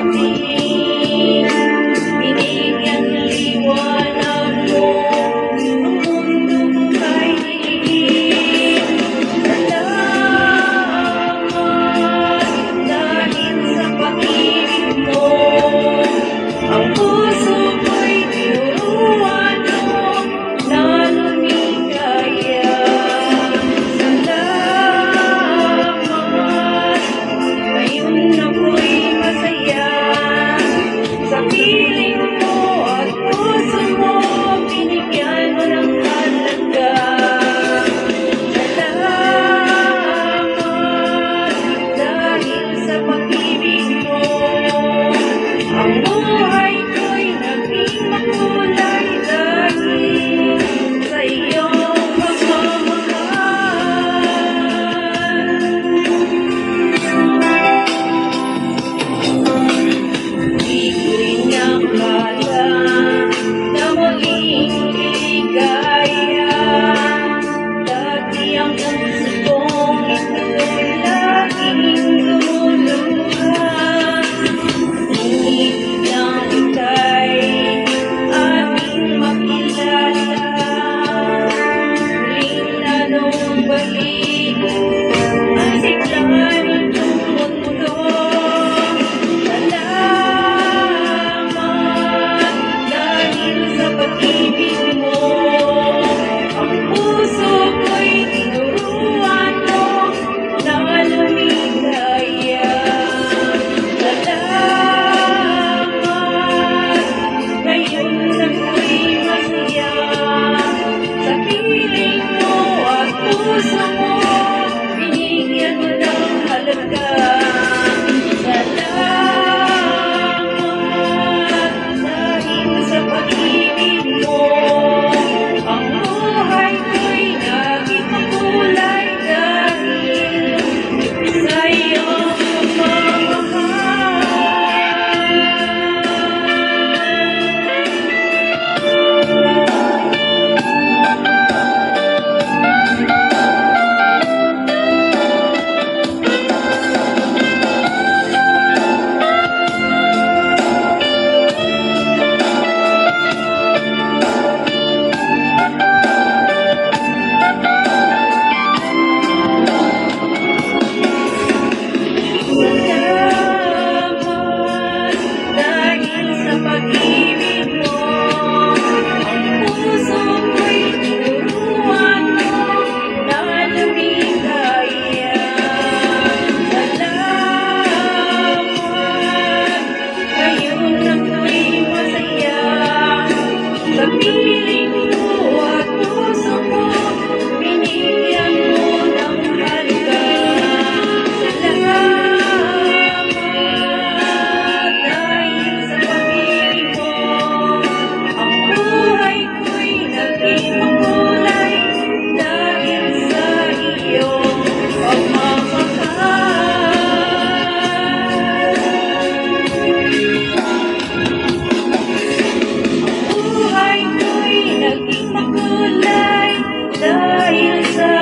akin. Binigyang liwanag mo ang mundong kay dilim. Salamat dahil sa pag-ibig mo, ang puso ko'y tinuruan mo na lumigaya. Salamat, ngayon ako'y masaya sa piling mo at puso mo, binigyan mo ng halaga. Salamat dahil sa pag-ibig mo, ang buhay ko'y naging makulay dahil sa iyong pagmamahal. Di ko rin akala na maging ligaya. Dati ang puso kong ito'y laging lumuluha. Ngunit nang ika'y aking makilala, muling lalong balik ang sigla nitong mundo. Salamat dahil sa pag-ibig mo, ang puso ko'y tinuruan mo na lumigaya. Salamat, ngayon ako'y masaya sa piling mo at puso mo, binigyan mo ng halaga. Salamat dahil sa pag-ibig mo, ang buhay ko'y naging makulay dahil sa iyong pagmamahal. Salamat dahil sa pag-ibig mo, ang puso ko'y tinuruan mo na lumigaya. Salamat, ngayon ako'y masaya sa piling mo at puso mo, binigyan mo ng halaga. Salamat dahil sa pag-ibig mo, ang buhay ko'y naging makulay dahil sa iyong pagmamahal. Buhay ko'y naging makulay dahil sa